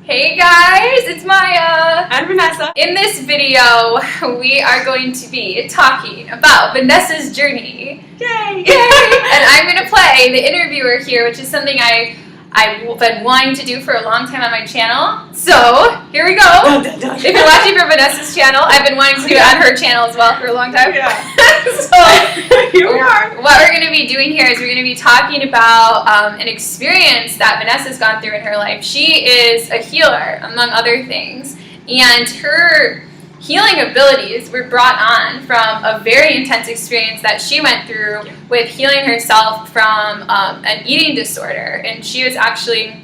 Hey guys, it's Maya and Vanessa. In this video, we are going to be talking about Vanessa's journey. Yay! And I'm going to play the interviewer here, which is something I've been wanting to do for a long time on my channel. So, here we go. Dun, dun, dun. If you're watching from Vanessa's channel, I've been wanting to do it on her channel as well for a long time. Yeah. So, here we are. What we're going to be doing here is we're going to be talking about an experience that Vanessa's gone through in her life. She is a healer, among other things, and her healing abilities were brought on from a very intense experience that she went through with healing herself from an eating disorder. And she was actually,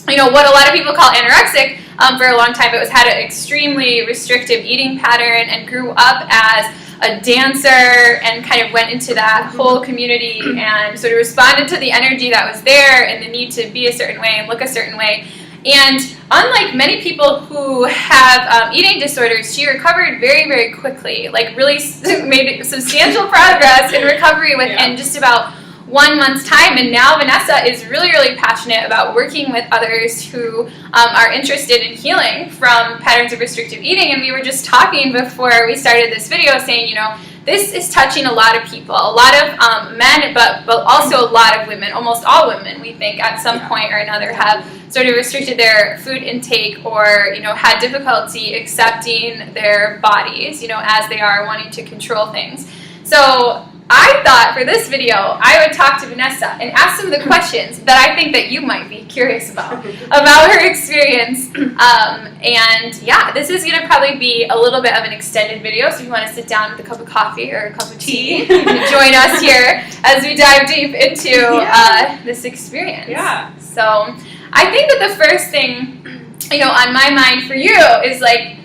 what a lot of people call anorexic for a long time, but had an extremely restrictive eating pattern and grew up as a dancer and kind of went into that whole community and sort of responded to the energy that was there and the need to be a certain way and look a certain way. And unlike many people who have eating disorders, she recovered very, very quickly, like really made substantial progress in recovery within just about 1 month's time. And now Vanessa is really, really passionate about working with others who are interested in healing from patterns of restrictive eating. And we were just talking before we started this video saying, this is touching a lot of people, a lot of men, but also a lot of women, almost all women, we think, at some point or another have sort of restricted their food intake or, had difficulty accepting their bodies, as they are wanting to control things. So I thought for this video, I would talk to Vanessa and ask some of the questions that I think that you might be curious about her experience. And yeah, this is going to probably be a little bit of an extended video, so if you want to sit down with a cup of coffee or a cup of tea, you can join us here as we dive deep into this experience. Yeah. So I think that the first thing, on my mind for you is like,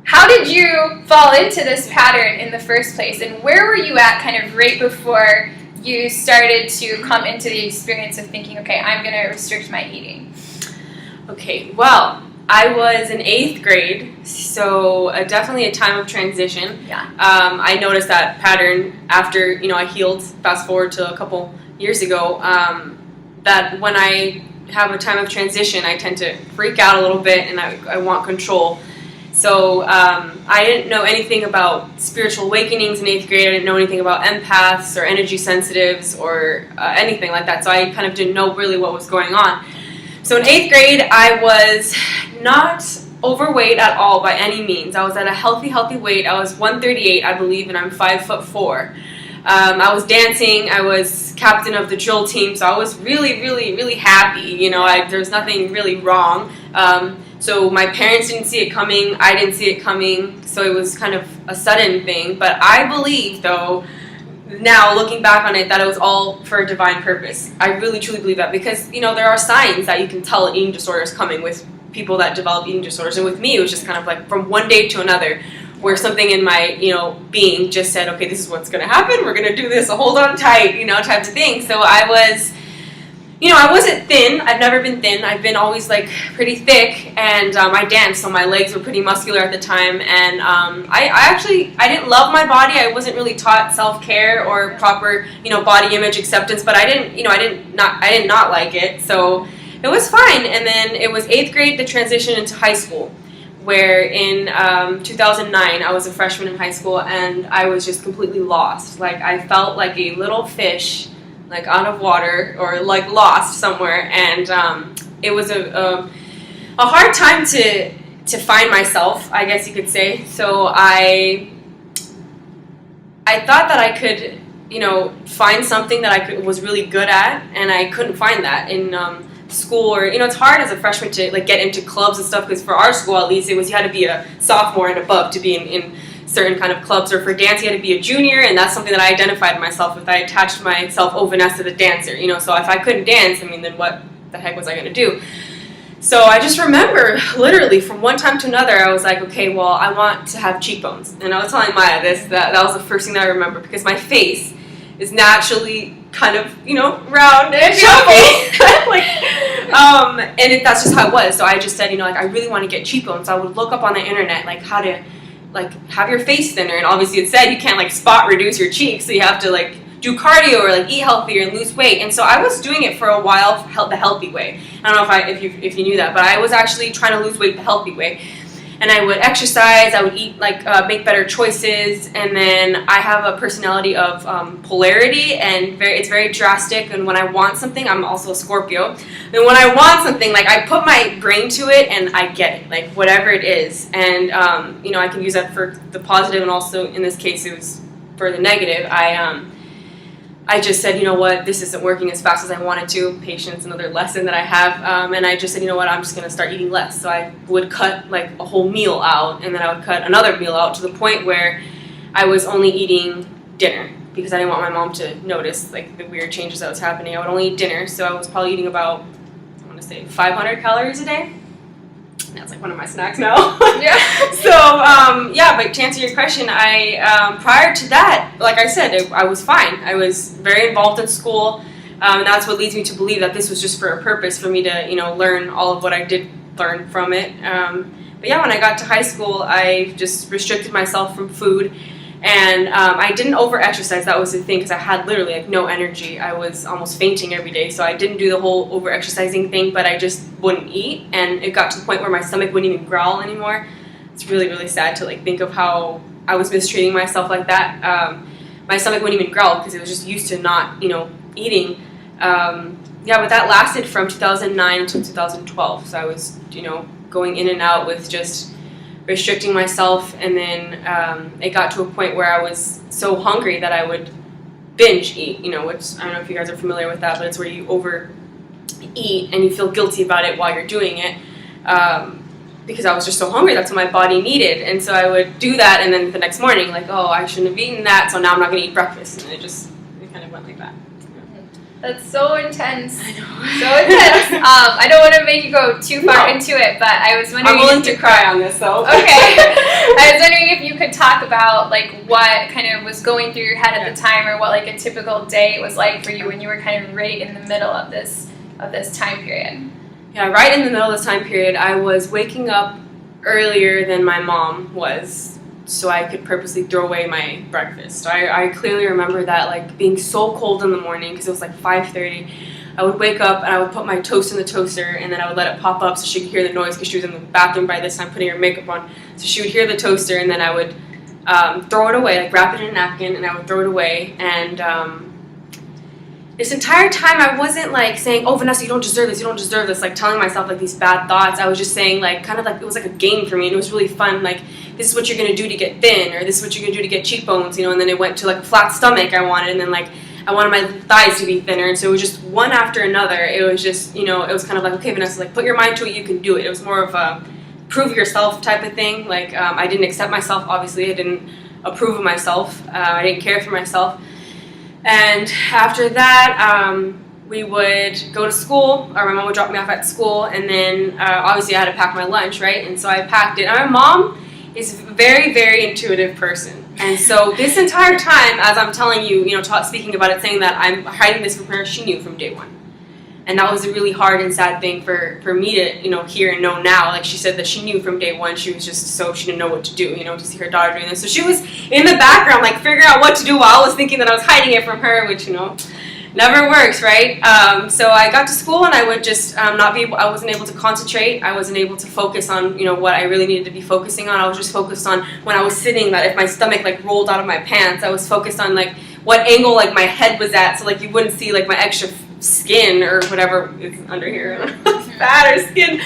how did you fall into this pattern in the first place, and where were you at kind of right before you started to come into the experience of thinking, okay, I'm going to restrict my eating? Okay, well, I was in 8th grade, so definitely a time of transition. Yeah. I noticed that pattern after, I healed, fast forward to a couple years ago, that when I have a time of transition, I tend to freak out a little bit and I want control. So I didn't know anything about spiritual awakenings in 8th grade. I didn't know anything about empaths or energy sensitives or anything like that. So I kind of didn't know really what was going on. So in 8th grade, I was not overweight at all by any means. I was at a healthy weight. I was 138, I believe, and I'm 5'4". I was dancing. I was captain of the drill team, so I was really, really, really happy. There was nothing really wrong. So my parents didn't see it coming. I didn't see it coming. So it was kind of a sudden thing. But I believe, though, now looking back on it, that it was all for a divine purpose. I really, truly believe that because, there are signs that you can tell an eating disorder is coming with people that develop eating disorders. And with me, it was just kind of like from one day to another, where something in my, being just said, okay, this is what's going to happen. We're going to do this. So hold on tight, type of thing. So I was, I wasn't thin. I've never been thin. I've been always like pretty thick, and I danced, so my legs were pretty muscular at the time. And I didn't love my body. I wasn't really taught self-care or proper, body image acceptance. But I did not like it. So it was fine. And then it was 8th grade, the transition into high school, where in 2009 I was a freshman in high school, and I was just completely lost. Like I felt like a little fish, like out of water or like lost somewhere, and it was a hard time to find myself, I guess you could say. So I thought that I could find something that I was really good at, and I couldn't find that in school. Or it's hard as a freshman to like get into clubs and stuff, because for our school at least it was you had to be a sophomore and above to be in certain kind of clubs, or for dance you had to be a junior, and that's something that I identified myself with. I attached myself, Vanessa the dancer, so if I couldn't dance, then what the heck was I going to do? So I just remember, literally, from one time to another, I was like, okay, well, I want to have cheekbones. And I was telling Maya that was the first thing that I remember, because my face is naturally kind of, round and chubby. And that's just how it was. So I just said, I really want to get cheekbones. So I would look up on the internet, like, how to, have your face thinner. And obviously it said you can't, spot reduce your cheeks, so you have to, do cardio or like eat healthier and lose weight. And so I was doing it for a while the healthy way. I don't know if you knew that, but I was actually trying to lose weight the healthy way. And I would exercise, I would eat, make better choices, and then I have a personality of polarity, and it's very drastic, and when I want something, I'm also a Scorpio, and when I want something, like, I put my brain to it, and I get it, like, whatever it is, and, I can use that for the positive, and also, in this case, it was for the negative. I just said, you know what, this isn't working as fast as I wanted to. Patience, another lesson that I have. And I just said, you know what, I'm just going to start eating less. So I would cut like a whole meal out, and then I would cut another meal out to the point where I was only eating dinner because I didn't want my mom to notice like the weird changes that was happening. I would only eat dinner, so I was probably eating about, I want to say, 500 calories a day. That's like one of my snacks now. Yeah. So, but to answer your question, prior to that, like I said, I was fine. I was very involved in school, and that's what leads me to believe that this was just for a purpose, for me to, learn all of what I did learn from it. But yeah, when I got to high school, I just restricted myself from food, and I didn't over-exercise. That was the thing, because I had literally like no energy. I was almost fainting every day, so I didn't do the whole over-exercising thing, but I just wouldn't eat, and it got to the point where my stomach wouldn't even growl anymore. It's really, really sad to like think of how I was mistreating myself like that. My stomach wouldn't even growl because it was just used to not, eating. But that lasted from 2009 to 2012, so I was, going in and out with just restricting myself, and then it got to a point where I was so hungry that I would binge eat, which I don't know if you guys are familiar with that, but it's where you overeat and you feel guilty about it while you're doing it, because I was just so hungry. That's what my body needed, and so I would do that, and then the next morning, like, oh, I shouldn't have eaten that, so now I'm not going to eat breakfast, and it kind of went like that. That's so intense. I know. So intense. I don't want to make you go too far into it, but I was wondering. I'm willing to cry on this, though. Okay. I was wondering if you could talk about like what kind of was going through your head at the time, or what like a typical day was like for you when you were kind of right in the middle of this time period. Yeah, right in the middle of this time period, I was waking up earlier than my mom was, so I could purposely throw away my breakfast. So I clearly remember that, like, being so cold in the morning, because it was like 5:30. I would wake up and I would put my toast in the toaster, and then I would let it pop up so she could hear the noise, because she was in the bathroom by this time putting her makeup on. So she would hear the toaster, and then I would throw it away, like wrap it in a napkin, and I would throw it away. And this entire time I wasn't like saying, oh, Vanessa, you don't deserve this, like telling myself like these bad thoughts. I was just saying, like, kind of like, it was like a game for me, and it was really fun, like, this is what you're going to do to get thin, or this is what you're going to do to get cheekbones, and then it went to like a flat stomach I wanted, and then like I wanted my thighs to be thinner, and so it was just one after another. It was just, it was kind of like, okay, Vanessa, like, put your mind to it, you can do it. It was more of a prove yourself type of thing. Like, I didn't accept myself, obviously. I didn't approve of myself. I didn't care for myself. And after that, we would go to school, or my mom would drop me off at school, and then obviously I had to pack my lunch, right? And so I packed it. And my mom is a very, very intuitive person. And so this entire time, as I'm telling you, speaking about it, saying that I'm hiding this from her, she knew from day one. And that was a really hard and sad thing for me to, hear and know now. Like, she said that she knew from day one. She was just she didn't know what to do, to see her daughter doing this. So she was in the background, like, figuring out what to do while I was thinking that I was hiding it from her, which, never works, right? So I got to school, and I would just I wasn't able to concentrate. I wasn't able to focus on, what I really needed to be focusing on. I was just focused on when I was sitting, that if my stomach, like, rolled out of my pants, I was focused on, like, what angle, like, my head was at, so, like, you wouldn't see, like, my extra skin or whatever is under here, fat or skin.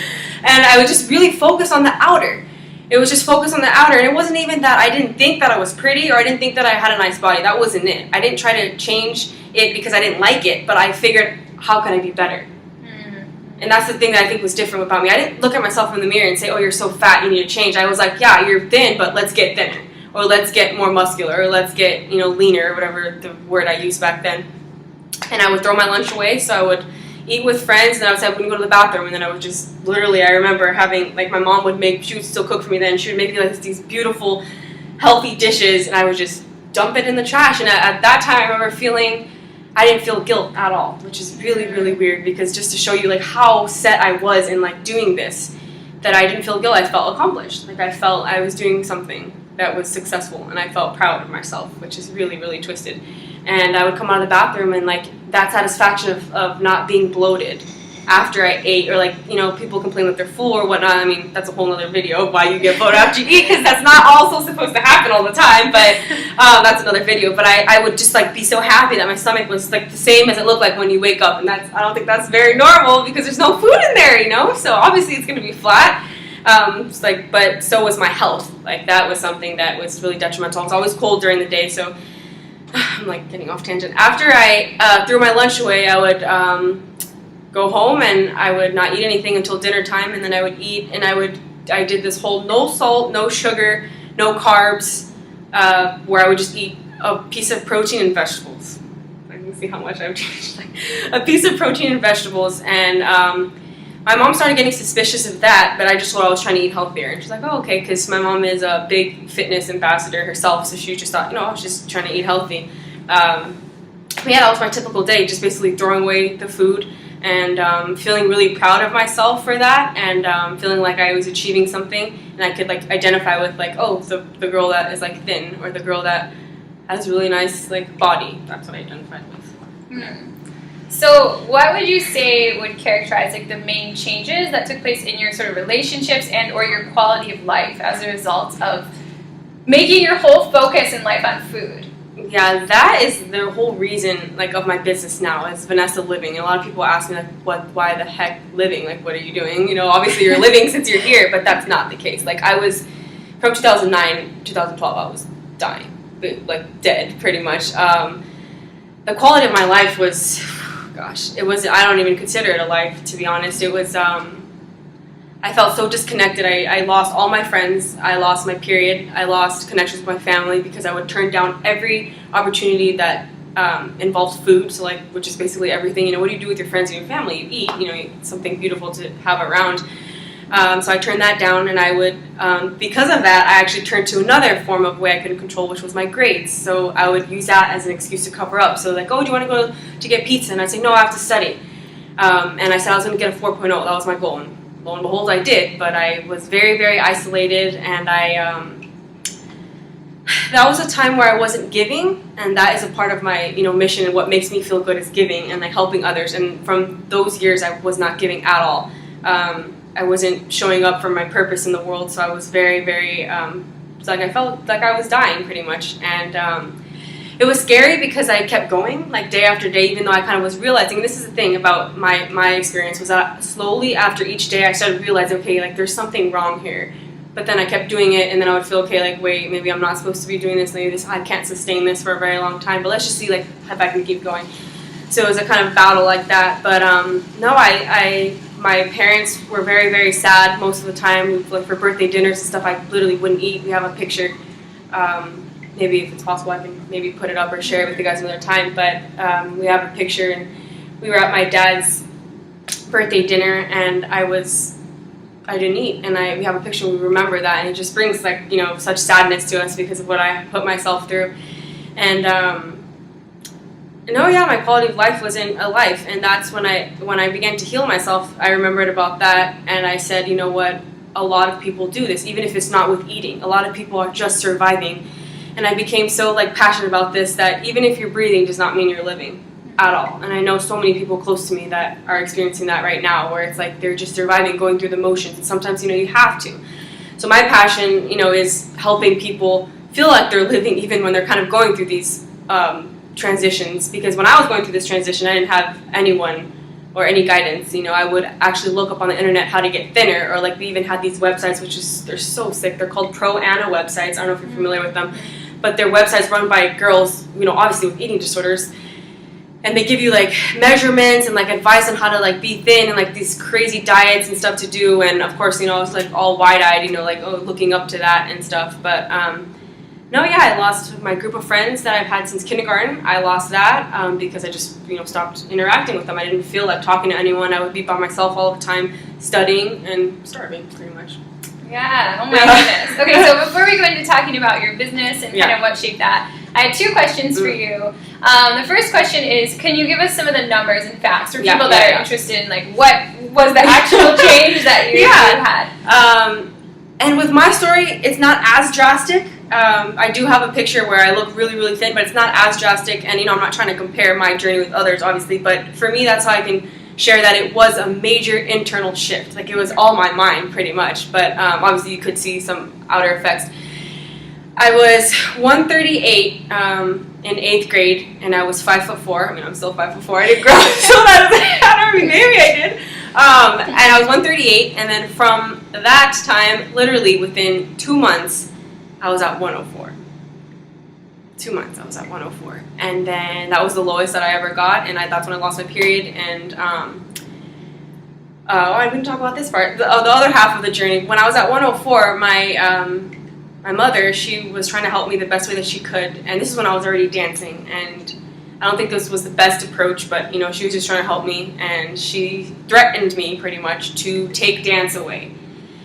And I would just really focus on the outer. It was just focused on the outer, and it wasn't even that I didn't think that I was pretty, or I didn't think that I had a nice body. That wasn't it. I didn't try to change it because I didn't like it, but I figured, how can I be better? And that's the thing that I think was different about me. I didn't look at myself in the mirror and say, oh, you're so fat, you need to change. I was like, yeah, you're thin, but let's get thinner, or let's get more muscular, or let's get, leaner, or whatever the word I used back then. And I would throw my lunch away, so I would eat with friends, and I would say, I'm going to go to the bathroom, and then I would just, literally, I remember having, like, my mom would she would still cook for me then, she would make me, like, these beautiful, healthy dishes, and I would just dump it in the trash. And at that time, I remember I didn't feel guilt at all, which is really, really weird, because just to show you, like, how set I was in, like, doing this, that I didn't feel guilt. I felt accomplished. Like, I felt I was doing something. that was successful, and I felt proud of myself, which is really, really twisted. And I would come out of the bathroom and like that satisfaction of not being bloated after I ate, or like, you know, people complain that they're full or whatnot. I mean, that's a whole other video of why you get bloated after you eat, because that's not also supposed to happen all the time, but that's another video. But I would just like be so happy that my stomach was like the same as it looked like when you wake up, and I don't think that's very normal because there's no food in there, you know, so obviously it's going to be flat. But so was my health. Like that was something that was really detrimental. It's always cold during the day, so I'm like getting off tangent. After I threw my lunch away, I would go home and I would not eat anything until dinner time, and then I would eat, and I did this whole no salt, no sugar, no carbs, where I would just eat a piece of protein and vegetables. I can see how much I've changed. Like a piece of protein and vegetables, and my mom started getting suspicious of that, but I just told her I was trying to eat healthier, and she's like, oh, okay, because my mom is a big fitness ambassador herself, so she just thought, you know, I was just trying to eat healthy. Yeah, that was my typical day, just basically throwing away the food, and feeling really proud of myself for that, and feeling like I was achieving something, and I could like identify with like, oh, the girl that is like thin, or the girl that has really nice like body. That's what I identified with. So what would you say would characterize like the main changes that took place in your sort of relationships and or your quality of life as a result of making your whole focus in life on food? Yeah, that is the whole reason, like, of my business now, is Vanessa Living. And a lot of people ask me, like, why the heck living? Like, what are you doing? You know, obviously you're living since you're here, but that's not the case. Like, I was, from 2009, 2012, I was dying, like, dead, pretty much. The quality of my life was, gosh, it was, I don't even consider it a life, to be honest. It was, I felt so disconnected. I lost all my friends. I lost my period. I lost connections with my family because I would turn down every opportunity that involves food. So like, which is basically everything. You know, what do you do with your friends and your family? You eat. You know, something beautiful to have around. So I turned that down, and I would, because of that, I actually turned to another form of way I couldn't control, which was my grades. So I would use that as an excuse to cover up. So like, oh, do you want to go to get pizza? And I'd say, no, I have to study. And I said I was going to get a 4.0. That was my goal. And lo and behold, I did, but I was very, very isolated, and that was a time where I wasn't giving, and that is a part of my, you know, mission, and what makes me feel good is giving and like helping others. And from those years, I was not giving at all. I wasn't showing up for my purpose in the world, so I was very, very, like I felt like I was dying pretty much, and it was scary because I kept going, like day after day, even though I kind of was realizing, this is the thing about my experience, was that slowly after each day I started realizing, okay, like there's something wrong here. But then I kept doing it, and then I would feel, okay, like wait, maybe I'm not supposed to be doing this, maybe I can't sustain this for a very long time, but let's just see like if I can keep going. So it was a kind of battle like that, but no, my parents were very, very sad most of the time. Like for birthday dinners and stuff, I literally wouldn't eat. We have a picture. Maybe if it's possible, I can maybe put it up or share it with you guys another time. But we have a picture, and we were at my dad's birthday dinner, and I didn't eat, and we have a picture. And we remember that, and it just brings like, you know, such sadness to us because of what I put myself through. And no, yeah, my quality of life wasn't a life, and that's when I began to heal myself. I remembered about that, and I said, you know what? A lot of people do this, even if it's not with eating. A lot of people are just surviving. And I became so like passionate about this that even if you're breathing does not mean you're living at all. And I know so many people close to me that are experiencing that right now, where it's like they're just surviving, going through the motions, and sometimes, you know, you have to. So my passion, you know, is helping people feel like they're living even when they're kind of going through these transitions. Because when I was going through this transition, I didn't have anyone or any guidance. You know, I would actually look up on the internet how to get thinner, or like we even had these websites, which is, they're so sick. They're called Pro-Ana websites. I don't know if you're familiar with them. But they're websites run by girls, you know, obviously with eating disorders, and they give you like measurements and like advice on how to like be thin and like these crazy diets and stuff to do. And of course, you know, I was like all wide-eyed, you know, like, oh, looking up to that and stuff. But no, yeah, I lost my group of friends that I've had since kindergarten. I lost that because I just, you know, stopped interacting with them. I didn't feel like talking to anyone. I would be by myself all the time, studying and starving, pretty much. Yeah, oh my goodness. Okay, so before we go into talking about your business and kind of what shaped that, I had two questions for you. The first question is, can you give us some of the numbers and facts for people that are interested in, like, what was the actual change that you had? And with my story, it's not as drastic I do have a picture where I look really, really thin, but it's not as drastic. And, I'm not trying to compare my journey with others, obviously. But for me, that's how I can share that it was a major internal shift. Like, it was all my mind, pretty much. But obviously, you could see some outer effects. I was 138 in 8th grade, and I was 5'4". I mean, I'm still 5'4". I didn't grow so that maybe I did. And I was 138, and then from that time, literally within 2 months, I was at 104. 2 months, I was at 104. And then that was the lowest that I ever got, and that's when I lost my period. And I didn't talk about this part. The other half of the journey, when I was at 104, my mother, she was trying to help me the best way that she could, and this is when I was already dancing, and I don't think this was the best approach, but she was just trying to help me, and she threatened me pretty much to take dance away.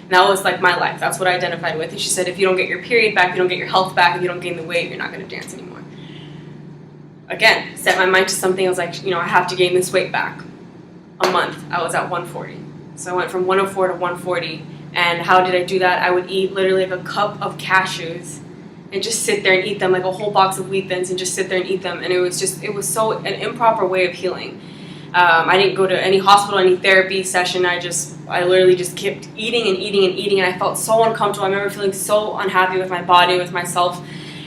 And that was like my life. That's what I identified with. And she said, if you don't get your period back, you don't get your health back, if you don't gain the weight, you're not going to dance anymore. Again, set my mind to something. I was like, I have to gain this weight back. A month, I was at 140. So I went from 104 to 140. And how did I do that? I would eat literally like a cup of cashews and just sit there and eat them, like a whole box of Wheat Thins, and just sit there and eat them. And it was so an improper way of healing. I didn't go to any hospital, any therapy session. I literally just kept eating and eating and eating, and I felt so uncomfortable. I remember feeling so unhappy with my body, with myself,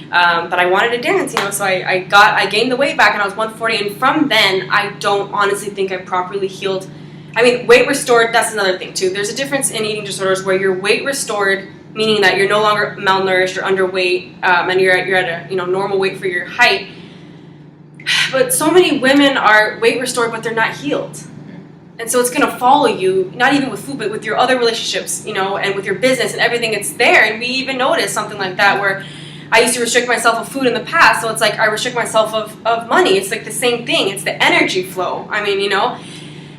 that I wanted to dance, So I gained the weight back, and I was 140. And from then, I don't honestly think I properly healed. I mean, weight restored, that's another thing too. There's a difference in eating disorders where you're weight restored, meaning that you're no longer malnourished or underweight, and you're at a normal weight for your height. But so many women are weight restored, but they're not healed. And so it's going to follow you, not even with food, but with your other relationships, and with your business and everything. It's there. And we even noticed something like that where I used to restrict myself of food in the past. So it's like I restrict myself of money. It's like the same thing. It's the energy flow. I mean,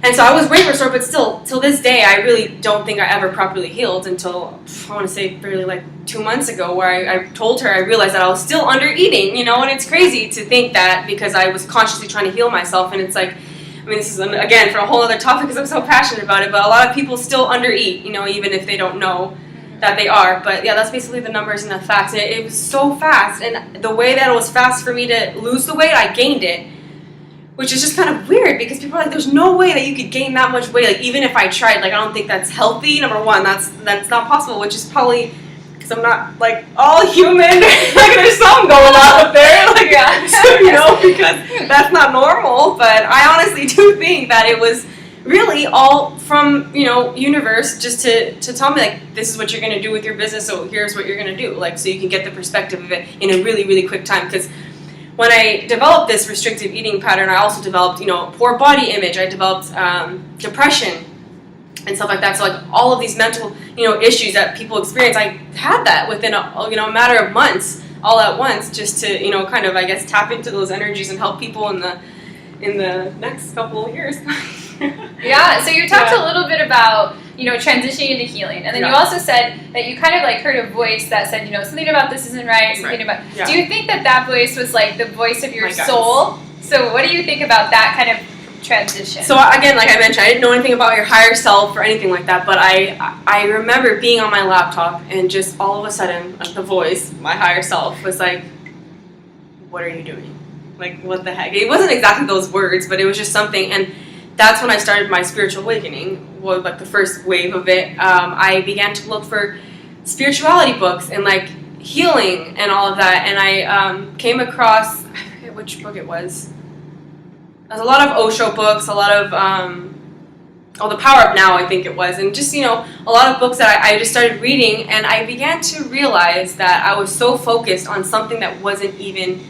And so I was weight restored, but still, till this day, I really don't think I ever properly healed until, I want to say, barely like 2 months ago, where I told her, I realized that I was still under eating, and it's crazy to think that because I was consciously trying to heal myself, and it's like, I mean, this is, again, for a whole other topic because I'm so passionate about it, but a lot of people still under eat, even if they don't know that they are. But yeah, that's basically the numbers and the facts. It was so fast, and the way that it was fast for me to lose the weight, I gained it. Which is just kind of weird because people are like, there's no way that you could gain that much weight. Like, even if I tried, like, I don't think that's healthy. Number one, that's not possible, which is probably because I'm not, like, all human. Like, there's something going on up there. Like, yeah. So, because that's not normal. But I honestly do think that it was really all from, universe just to tell me, like, this is what you're going to do with your business, so here's what you're going to do. Like, so you can get the perspective of it in a really, really quick time. Because when I developed this restrictive eating pattern, I also developed, poor body image. I developed depression and stuff like that. So, like, all of these mental, issues that people experience, I had that within a matter of months, all at once, just to, kind of, I guess, tap into those energies and help people in the next couple of years. Yeah. So you talked a little bit about transitioning into healing, and then you also said that you kind of like heard a voice that said, something about this isn't right, something about. Yeah. Do you think that voice was like the voice of your soul? So what do you think about that kind of transition? So again, like I mentioned, I didn't know anything about your higher self or anything like that, but I remember being on my laptop and just all of a sudden, the voice, my higher self, was like, "What are you doing? Like, what the heck?" It wasn't exactly those words, but it was just something, and that's when I started my spiritual awakening. Was like the first wave of it. I began to look for spirituality books and like healing and all of that, and I came across, I forget which book it was. There's a lot of Osho books, a lot of The Power of Now, I think it was, and just a lot of books that I just started reading, and I began to realize that I was so focused on something that wasn't even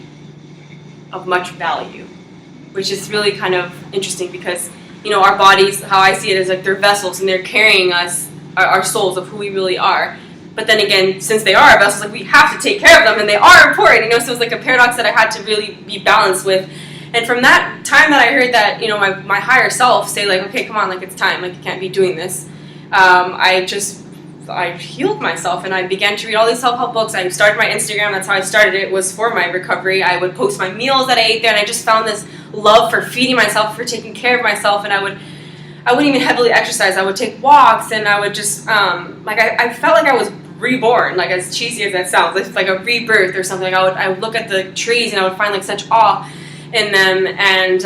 of much value, which is really kind of interesting because our bodies, how I see it, is like they're vessels and they're carrying us, our souls of who we really are. But then again, since they are vessels, like we have to take care of them and they are important, so it's like a paradox that I had to really be balanced with. And from that time that I heard that, my higher self say like, okay, come on, like it's time, like you can't be doing this. I healed myself and I began to read all these self-help books. I started my Instagram. That's how I started it, was for my recovery. I would post my meals that I ate there, and I just found this love for feeding myself, for taking care of myself, and I wouldn't even heavily exercise. I would take walks, and I would just, I felt like I was reborn. Like, as cheesy as that sounds, it's like a rebirth or something. I would look at the trees and I would find like such awe in them, and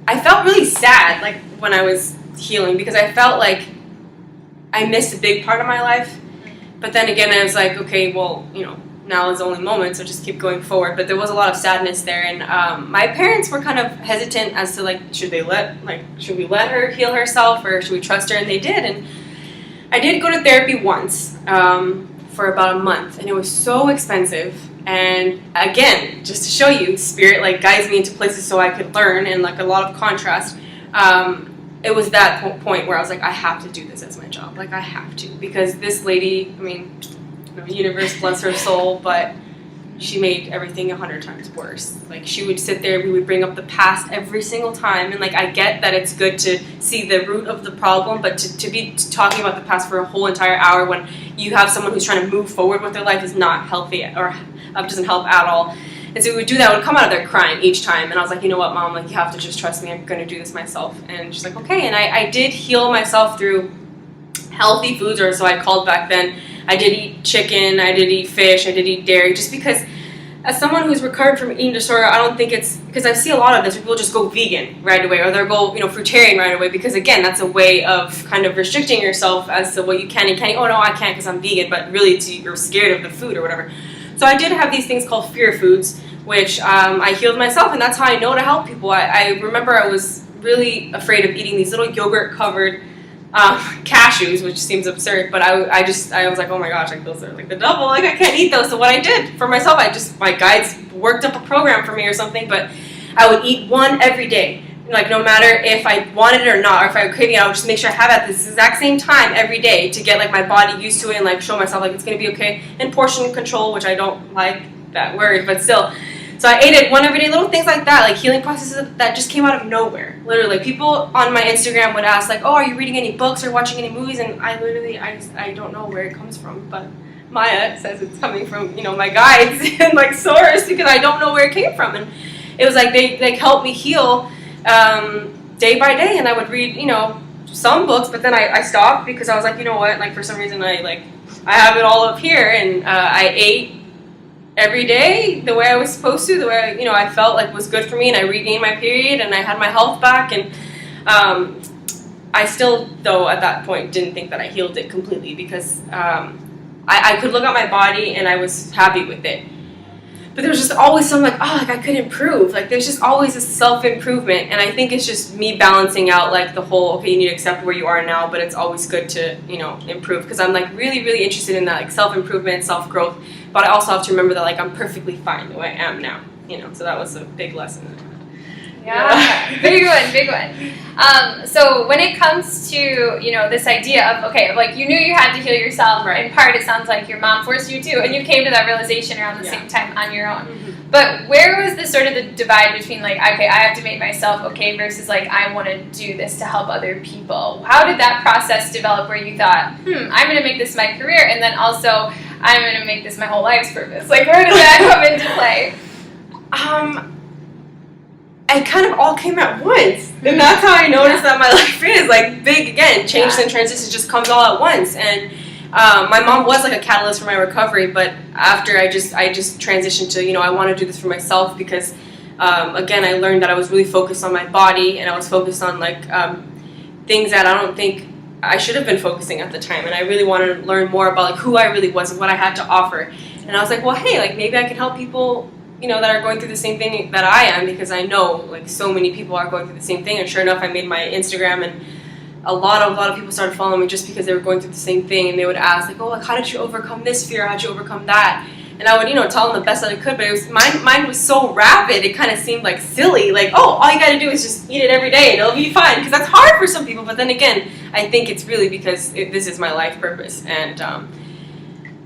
I felt really sad like when I was healing, because I felt like I missed a big part of my life. But then again, I was like, okay, well, now is the only moment, so just keep going forward. But there was a lot of sadness there, and my parents were kind of hesitant as to like, should we let her heal herself, or should we trust her? And they did. And I did go to therapy once for about a month, and it was so expensive. And again, just to show you, spirit like guides me into places so I could learn, and like a lot of contrast. It was that point where I was like, I have to do this as my job. Like, I have to, because this lady, I mean, universe bless her soul, but she made everything 100 times worse. Like, she would sit there, we would bring up the past every single time, and like, I get that it's good to see the root of the problem, but to be talking about the past for a whole entire hour when you have someone who's trying to move forward with their life is not healthy, or doesn't help at all. And so we would do that. I would come out of there crying each time, and I was like, you know what, Mom, like, you have to just trust me. I'm going to do this myself. And she's like, okay. And I did heal myself through healthy foods, or so I called back then. I did eat chicken, I did eat fish, I did eat dairy, just because as someone who's recovered from eating disorder, I don't think it's, because I see a lot of this, people just go vegan right away, or they'll go, fruitarian right away, because again, that's a way of kind of restricting yourself as to what you can and can't. Oh no, I can't because I'm vegan, but really you're scared of the food or whatever. So I did have these things called fear foods, which I healed myself, and that's how I know to help people. I remember I was really afraid of eating these little yogurt-covered cashews, which seems absurd, but I was like, oh my gosh, like, those are like the devil, like, I can't eat those. So what I did for myself, my guides worked up a program for me or something, but I would eat one every day. Like, no matter if I wanted it or not, or if I was craving it, I would just make sure I have it at this exact same time every day to get like my body used to it, and like show myself like it's gonna be okay. And portion control, which I don't like that word, but still. So I ate it one every day, little things like that, like healing processes that just came out of nowhere. Literally, people on my Instagram would ask like, oh, are you reading any books or watching any movies? And I don't know where it comes from, but Maya says it's coming from, my guides and like source, because I don't know where it came from. And it was like they like helped me heal day by day, and I would read, some books, but then I stopped because I was like, you know what, like, for some reason I have it all up here, and I ate every day the way I was supposed to, the way I felt like was good for me, and I regained my period, and I had my health back, and I still, though, at that point didn't think that I healed it completely, because I could look at my body and I was happy with it. But there was just always something like, oh, like, I could improve. Like, there's just always this self-improvement. And I think it's just me balancing out, like, the whole, okay, you need to accept where you are now, but it's always good to, improve. Because I'm, like, really, really interested in that, like, self-improvement, self-growth. But I also have to remember that, like, I'm perfectly fine the way I am now. So that was a big lesson. Yeah, big one. So when it comes to, this idea of, okay, like, you knew you had to heal yourself, right? In part, it sounds like your mom forced you to, and you came to that realization around the same time on your own. Mm-hmm. But where was the sort of the divide between, like, okay, I have to make myself okay versus, like, I want to do this to help other people? How did that process develop where you thought, I'm going to make this my career, and then also, I'm going to make this my whole life's purpose? Like, where did that come into play? It kind of all came at once, and that's how I noticed that my life is like big again. Change and transition just comes all at once, and my mom was like a catalyst for my recovery. But after I just transitioned to I want to do this for myself, because again, I learned that I was really focused on my body, and I was focused on like things that I don't think I should have been focusing at the time, and I really wanted to learn more about like who I really was and what I had to offer. And I was like, well, hey, like maybe I can help people that are going through the same thing that I am, because I know like so many people are going through the same thing. And sure enough, I made my Instagram, and a lot of people started following me just because they were going through the same thing, and they would ask like, oh, like, how did you overcome this fear? How did you overcome that? And I would tell them the best that I could, but it was mine was so rapid, it kind of seemed like silly, like, oh, all you got to do is just eat it every day and it'll be fine, because that's hard for some people. But then again, I think it's really because this is my life purpose, and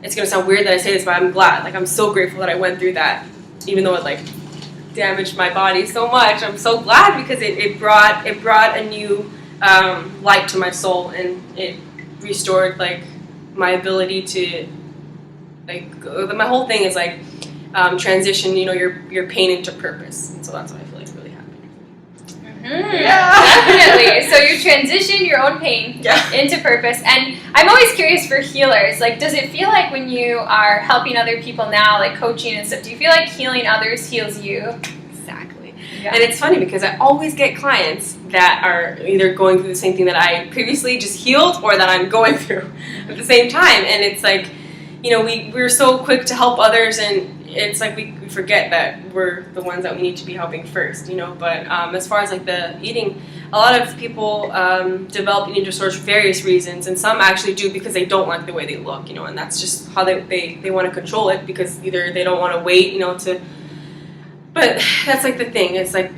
it's gonna sound weird that I say this, but I'm glad, like, I'm so grateful that I went through that. Even though it like damaged my body so much, I'm so glad, because it brought a new light to my soul, and it restored like my ability to like my whole thing is like transition your pain into purpose, and so that's what I feel like really happened. Definitely. So you transition your own pain into purpose. And I'm always curious for healers, like, does it feel like when you are helping other people now, like coaching and stuff, do you feel like healing others heals you? Exactly. Yeah. And it's funny because I always get clients that are either going through the same thing that I previously just healed or that I'm going through at the same time. And it's like, we're so quick to help others, and it's like we forget that we're the ones that we need to be helping first, But as far as like the eating, a lot of people develop eating disorders for various reasons, and some actually do because they don't like the way they look, and that's just how they want to control it, because either they don't want to wait, but that's like the thing. It's like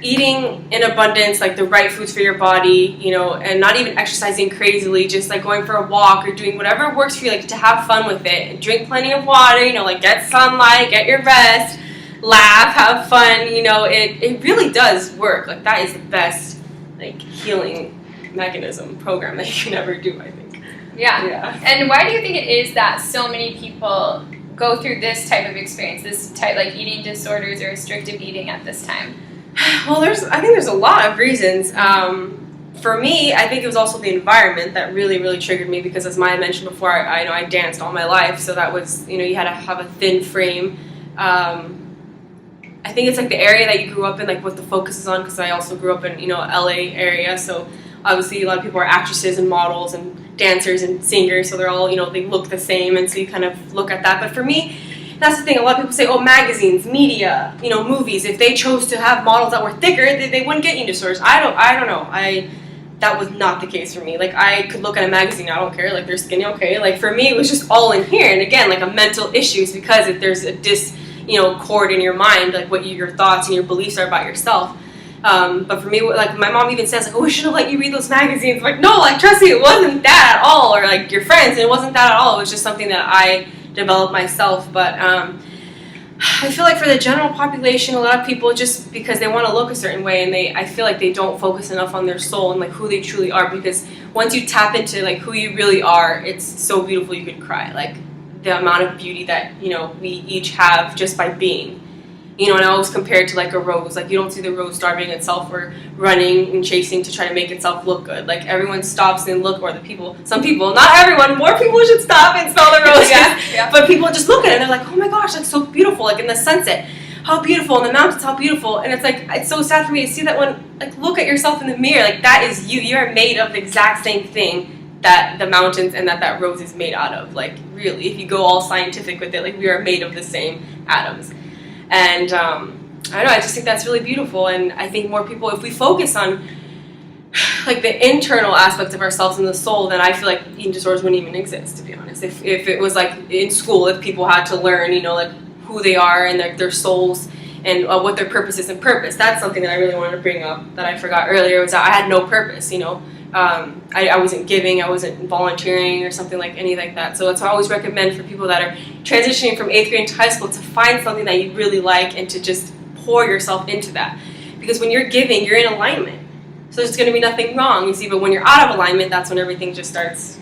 eating in abundance, like the right foods for your body, and not even exercising crazily, just like going for a walk or doing whatever works for you, like to have fun with it. Drink plenty of water, like get sunlight, get your rest, laugh, have fun, it really does work. Like that is the best like healing mechanism program that you can ever do, I think. Yeah. And why do you think it is that so many people go through this type of experience, this type like eating disorders or restrictive eating at this time? Well, I think there's a lot of reasons. For me, I think it was also the environment that really, really triggered me, because as Maya mentioned before, I danced all my life, so that was, you had to have a thin frame. I think it's like the area that you grew up in, like what the focus is on, because I also grew up in, LA area, so obviously a lot of people are actresses and models and dancers and singers, so they're all, they look the same, and so you kind of look at that. But for me, that's the thing, a lot of people say, magazines, media, movies, if they chose to have models that were thicker, they wouldn't get eating disorders. I don't know. That was not the case for me. Like, I could look at a magazine, I don't care, like, they're skinny, okay. Like, for me, it was just all in here. And again, like, a mental issue is because if there's a discord in your mind, like, what your thoughts and your beliefs are about yourself. But for me, like, my mom even says, like, we should have let you read those magazines. I'm like, no, like, trust me, it wasn't that at all. Or, like, your friends, it wasn't that at all. It was just something that I developed myself. But I feel like for the general population, a lot of people, just because they want to look a certain way, and I feel like they don't focus enough on their soul and like who they truly are, because once you tap into like who you really are, it's so beautiful you could cry. Like the amount of beauty that we each have just by being. And I always compare it to like a rose. Like you don't see the rose starving itself or running and chasing to try to make itself look good. Like everyone stops and look, or some people, not everyone, more people should stop and smell the roses. Yeah. But people just look at it and they're like, oh my gosh, that's so beautiful. Like in the sunset, how beautiful, in the mountains, how beautiful. And it's like, it's so sad for me to see that when, like, look at yourself in the mirror. Like that is you. You are made of the exact same thing that the mountains and that rose is made out of. Like really, if you go all scientific with it, like we are made of the same atoms. And I don't know, I just think that's really beautiful. And I think more people, if we focus on like the internal aspects of ourselves and the soul, then I feel like eating disorders wouldn't even exist, to be honest. If it was like in school, if people had to learn, like who they are and their souls and what their purpose is. And purpose, that's something that I really wanted to bring up that I forgot earlier, was that I had no purpose, I wasn't giving, I wasn't volunteering or something like any like that. So that's why I always recommend for people that are transitioning from 8th grade into high school to find something that you really like and to just pour yourself into that. Because when you're giving, you're in alignment. So there's going to be nothing wrong, you see. But when you're out of alignment, that's when everything just starts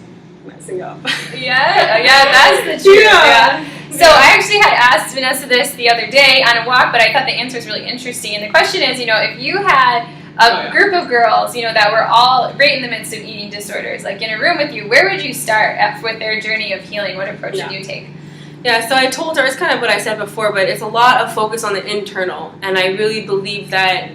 messing up. Yeah, that's the truth. Yeah. So I actually had asked Vanessa this the other day on a walk, but I thought the answer was really interesting. And the question is, if you had a group of girls, that were all right in the midst of eating disorders, like in a room with you, where would you start with their journey of healing? What approach would you take? Yeah, so I told her, it's kind of what I said before, but it's a lot of focus on the internal. And I really believe that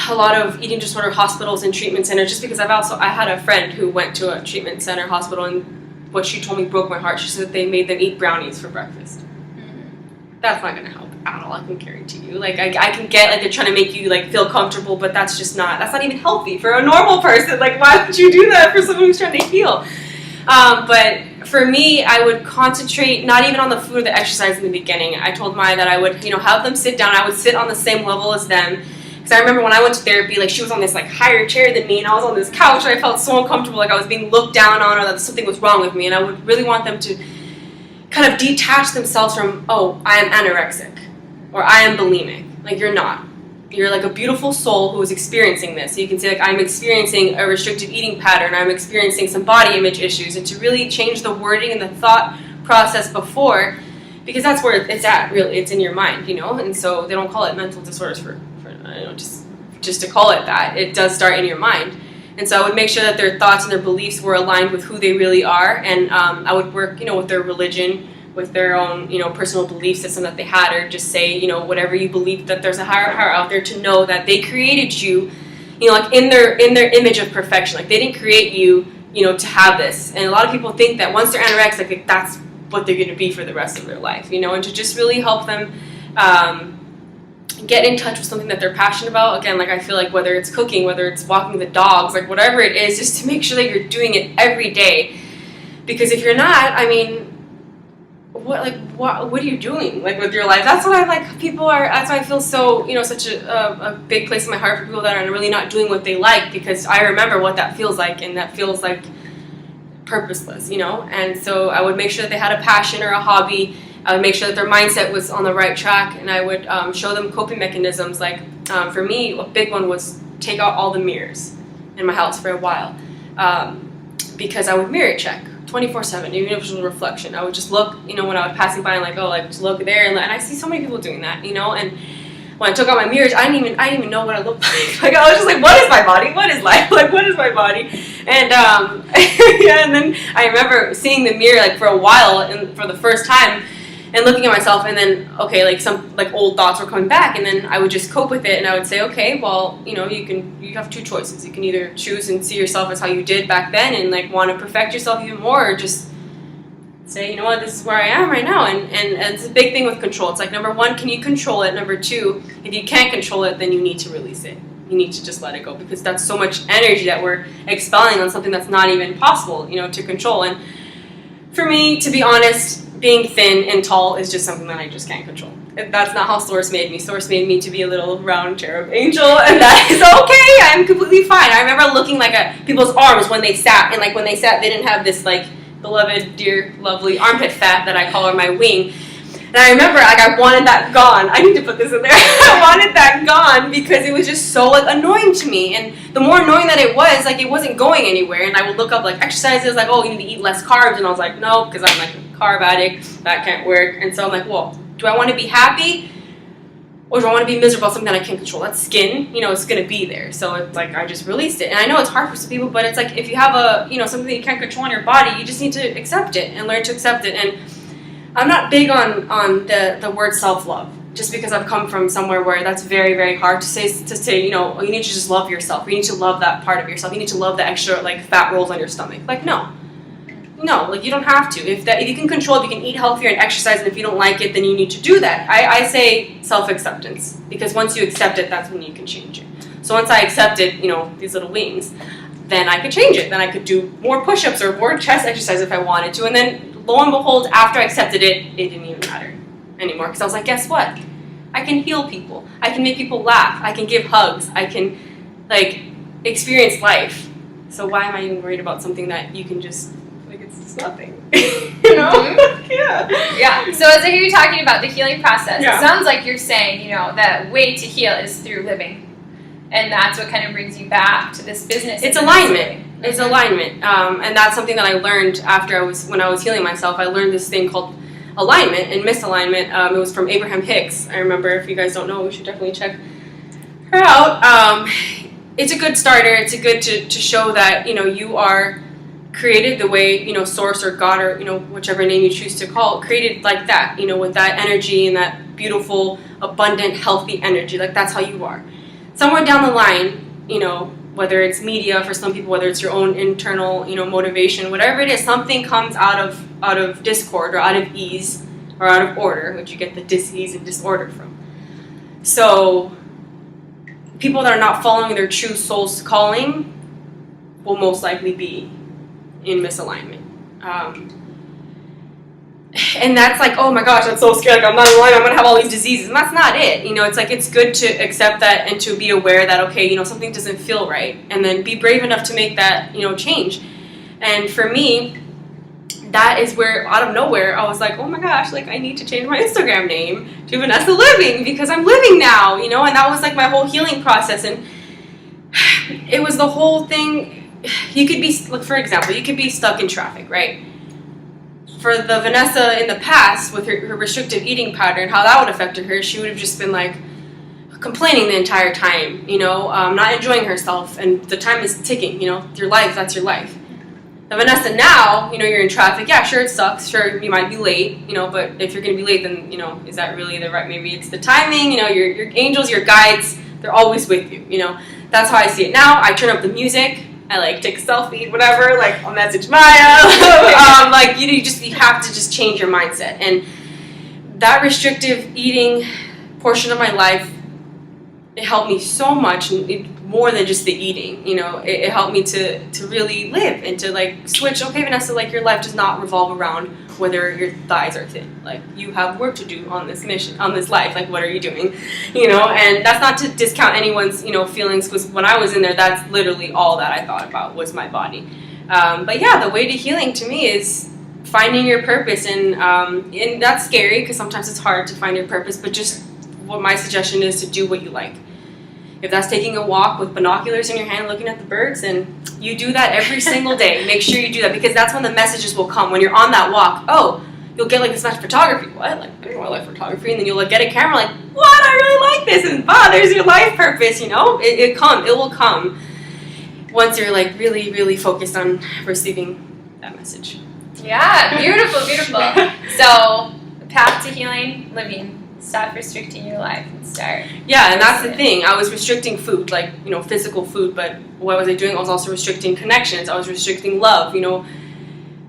a lot of eating disorder hospitals and treatment centers, just because I had a friend who went to a treatment center hospital, and what she told me broke my heart. She said that they made them eat brownies for breakfast. That's not going to help at all, I can guarantee you. Like, I can get, like, they're trying to make you, like, feel comfortable, but that's not even healthy for a normal person. Like, why would you do that for someone who's trying to heal? But for me, I would concentrate not even on the food or the exercise in the beginning. I told Maya that I would, have them sit down. I would sit on the same level as them. Because I remember when I went to therapy, like, she was on this, like, higher chair than me, and I was on this couch, and I felt so uncomfortable, like I was being looked down on, or that something was wrong with me. And I would really want them to kind of detach themselves from, oh, I am anorexic, or I am bulimic. Like, you're not. You're like a beautiful soul who is experiencing this. So you can say, like, I'm experiencing a restrictive eating pattern, I'm experiencing some body image issues, and to really change the wording and the thought process before, because that's where it's at, really. It's in your mind, And so they don't call it mental disorders for just just to call it that. It does start in your mind. And so I would make sure that their thoughts and their beliefs were aligned with who they really are. And I would work, with their religion, with their own, personal belief system that they had, or just say, whatever you believe, that there's a higher power out there, to know that they created you, like in their image of perfection. Like, they didn't create you, to have this. And a lot of people think that once they're anorexic, like, that's what they're going to be for the rest of their life, and to just really help them get in touch with something that they're passionate about. Again, like, I feel like whether it's cooking, whether it's walking the dogs, like whatever it is, just to make sure that you're doing it every day. Because if you're not, I mean, what are you doing, like, with your life? That's what that's why I feel so, such a big place in my heart for people that are really not doing what they like, because I remember what that feels like, and that feels like purposeless, and so I would make sure that they had a passion or a hobby. I would make sure that their mindset was on the right track, and I would show them coping mechanisms. Like, for me, a big one was take out all the mirrors in my house for a while, because I would mirror check 24/7, even if it was a reflection. I would just look, when I was passing by, and just look there, and I see so many people doing that, and when I took out my mirrors, I didn't even know what I looked like. Like, I was just like, what is my body? What is life? Like, what is my body? And yeah, and then I remember seeing the mirror, like, for a while, and for the first time, and looking at myself, and then, okay, like, some, like, old thoughts were coming back, and then I would just cope with it, and I would say, okay, well, you have two choices. You can either choose and see yourself as how you did back then, and, like, want to perfect yourself even more, or just say, you know what, this is where I am right now. And it's a big thing with control. It's like, number one, can you control it? Number two, if you can't control it, then you need to release it. You need to just let it go, because that's so much energy that we're expelling on something that's not even possible, to control. And for me, to be honest, being thin and tall is just something that I just can't control. That's not how Source made me. Source made me to be a little round cherub angel, and that is okay. I'm completely fine. I remember looking, like, at people's arms when they sat, and, like, when they sat, they didn't have this, like, beloved, dear, lovely armpit fat that I call her my wing. And I remember, like, I wanted that gone. I need to put this in there. I wanted that gone because it was just so, like, annoying to me. And the more annoying that it was, like, it wasn't going anywhere. And I would look up, like, exercises, like, oh, you need to eat less carbs. And I was like, no, because I'm, like, a carb addict. That can't work. And so I'm like, well, do I want to be happy? Or do I want to be miserable about something that I can't control? That skin, it's going to be there. So it's like, I just released it. And I know it's hard for some people, but it's like, if you have something that you can't control in your body, you just need to accept it and learn to accept it. And I'm not big on the word self-love, just because I've come from somewhere where that's very, very hard to say, you need to just love yourself. You need to love that part of yourself. You need to love the extra, like, fat rolls on your stomach. Like, no, like, you don't have to. If you can control, if you can eat healthier and exercise, and if you don't like it, then you need to do that. I say self-acceptance, because once you accept it, that's when you can change it. So once I accepted, these little wings, then I could change it. Then I could do more push-ups or more chest exercise if I wanted to. And then, lo and behold, after I accepted it, it didn't even matter anymore, because I was like, guess what? I can heal people. I can make people laugh. I can give hugs. I can, like, experience life. So why am I even worried about something that you can just... It's nothing, Mm-hmm. Yeah. So as I hear you talking about the healing process, Yeah. It sounds like you're saying, that way to heal is through living, and that's what kind of brings you back to this business. It's alignment. It's alignment, and that's something that I learned when I was healing myself. I learned this thing called alignment and misalignment. It was from Abraham Hicks. I remember. If you guys don't know, we should definitely check her out. It's a good starter. It's a good to show that you are created the way, Source or God or, whichever name you choose to call it, created like that, with that energy and that beautiful, abundant, healthy energy. Like, that's how you are. Somewhere down the line, whether it's media for some people, whether it's your own internal, motivation, whatever it is, something comes out of discord or out of ease or out of order, which you get the dis-ease and disorder from. So people that are not following their true soul's calling will most likely be in misalignment. And that's like, oh my gosh, I'm so scared, like, I'm not in line, I'm going to have all these diseases. And that's not it. It's like, it's good to accept that and to be aware that, okay, something doesn't feel right. And then be brave enough to make that, change. And for me, that is where, out of nowhere, I was like, oh my gosh, like, I need to change my Instagram name to Vanessa Living, because I'm living now, and that was like my whole healing process. And it was the whole thing. You could be, like, for example, you could be stuck in traffic, right? For the Vanessa in the past, with her restrictive eating pattern, how that would have affected her, she would have just been like, complaining the entire time, not enjoying herself, and the time is ticking, your life, that's your life. Now, Vanessa, now, you're in traffic, yeah, sure, it sucks, sure, you might be late, but if you're going to be late, then, is that really the right, maybe it's the timing, your angels, your guides, they're always with you, that's how I see it now. I turn up the music, I take a selfie, whatever, I'll message Maya, you have to just change your mindset, and that restrictive eating portion of my life, it helped me so much, more than just the eating, it helped me to really live and to switch, okay, Vanessa, your life does not revolve around whether your thighs are thin, you have work to do on this mission, on this life, what are you doing, and that's not to discount anyone's, feelings, because when I was in there, that's literally all that I thought about was my body, but yeah, the way to healing to me is finding your purpose, and that's scary, because sometimes it's hard to find your purpose, but just what my suggestion is to do what you like. If that's taking a walk with binoculars in your hand looking at the birds, and you do that every single day, make sure you do that, because that's when the messages will come. When you're on that walk, you'll get this much photography. What? I don't want to like photography. And then you'll get a camera what? I really like this. And there's your life purpose, It will come once you're really, really focused on receiving that message. Yeah, beautiful, beautiful. So, the path to healing, living. Stop restricting your life and start. Yeah, and that's the thing. I was restricting food, physical food, but what was I doing? I was also restricting connections. I was restricting love.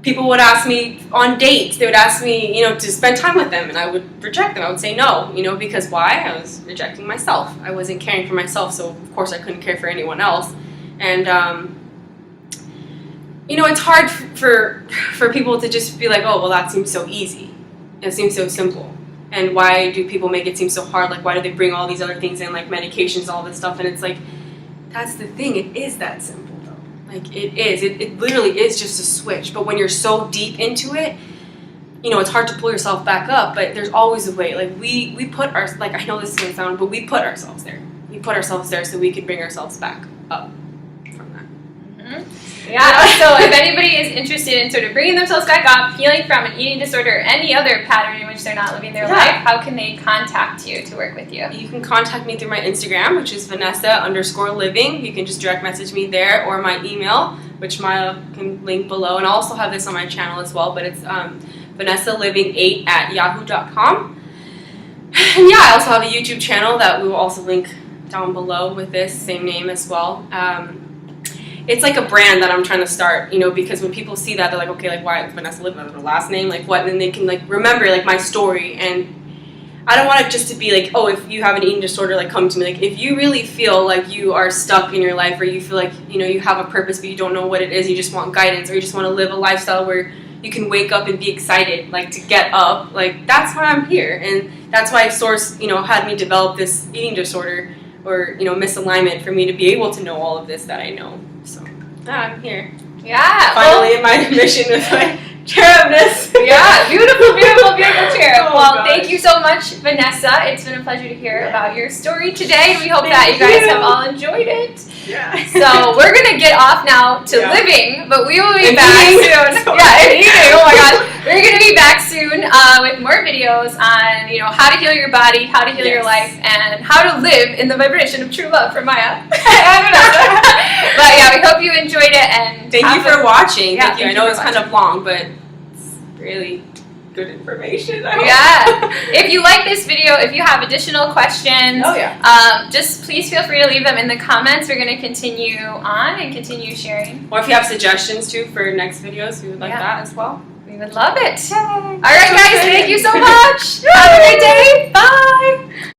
People would ask me on dates. They would ask me, to spend time with them, and I would reject them. I would say no, because why? I was rejecting myself. I wasn't caring for myself, so of course I couldn't care for anyone else. And it's hard for people to just be oh, well, that seems so easy. It seems so simple. And why do people make it seem so hard? Why do they bring all these other things in, medications, all this stuff? And it's that's the thing. It is that simple, though. It is. It literally is just a switch. But when you're so deep into it, it's hard to pull yourself back up. But there's always a way. We put our, I know this is going to sound, but we put ourselves there. We put ourselves there so we can bring ourselves back up from that. Mm-hmm. Yeah, so if anybody is interested in sort of bringing themselves back up, healing from an eating disorder or any other pattern in which they're not living their life, how can they contact you to work with you? You can contact me through my Instagram, which is Vanessa_living. You can just direct message me there, or my email, which Maya can link below. And I'll also have this on my channel as well, but it's VanessaLiving8@yahoo.com. And yeah, I also have a YouTube channel that we will also link down below with this same name as well. It's a brand that I'm trying to start, because when people see that, they're okay, why Vanessa Living, her last name, what? And then they can remember my story. And I don't want it just to be if you have an eating disorder, come to me. If you really feel you are stuck in your life, or you feel you have a purpose but you don't know what it is, you just want guidance, or you just want to live a lifestyle where you can wake up and be excited, to get up, that's why I'm here. And that's why Source, had me develop this eating disorder, or misalignment, for me to be able to know all of this that I know. So I'm here. Yeah. Finally in my mission with my cherubness. Yeah, beautiful, beautiful, beautiful cherub. Gosh. Thank you so much, Vanessa. It's been a pleasure to hear about your story today. We hope that you guys have all enjoyed it. Yeah. So we're going to get off now to living, but we will be back soon. So and eating. Oh my gosh. We're going to be back soon with more videos on, how to heal your body, how to heal your life, and how to live in the vibration of true love from Maya. But yeah, we hope you enjoyed it, and thank you for watching. Yeah, thank you. I know it's kind of long, but it's really good information. Yeah. If you like this video, if you have additional questions, just please feel free to leave them in the comments. We're going to continue on and continue sharing. Or if you have suggestions too for next videos, we would like that as well. We would love it. Yay. All right, guys. Thank you so much. Have a great day. Bye.